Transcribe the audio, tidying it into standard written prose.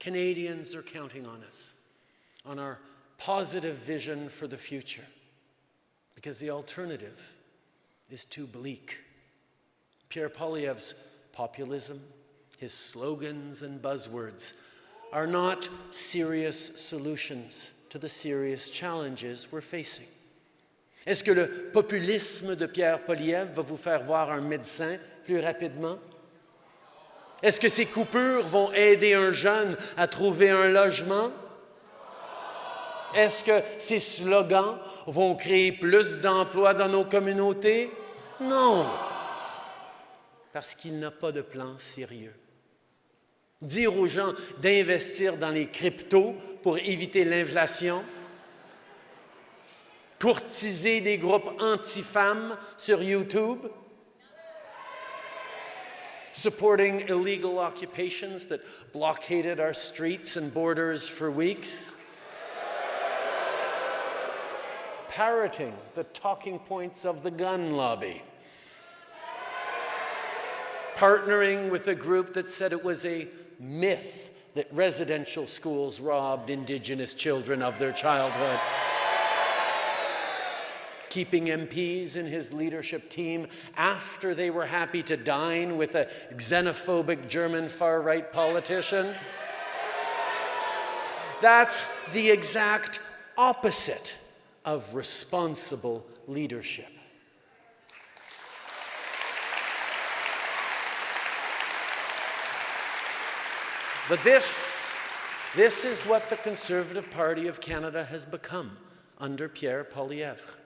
Canadians are counting on us, on our positive vision for the future, because the alternative is too bleak. Pierre Poilievre's populism, his slogans and buzzwords are not serious solutions to the serious challenges we're facing. Est-ce que le populisme de Pierre Poilievre va vous faire voir un médecin plus rapidement? Est-ce que ces coupures vont aider un jeune à trouver un logement? Est-ce que ces slogans vont créer plus d'emplois dans nos communautés? Non, parce qu'il n'a pas de plan sérieux. Dire aux gens d'investir dans les cryptos pour éviter l'inflation, courtiser des groupes anti-femmes sur YouTube, supporting illegal occupations that blockaded our streets and borders for weeks, parroting the talking points of the gun lobby, partnering with a group that said it was a myth that residential schools robbed Indigenous children of their childhood, keeping MPs in his leadership team after they were happy to dine with a xenophobic German far-right politician. That's the exact opposite of responsible leadership. But this is what the Conservative Party of Canada has become under Pierre Poilievre.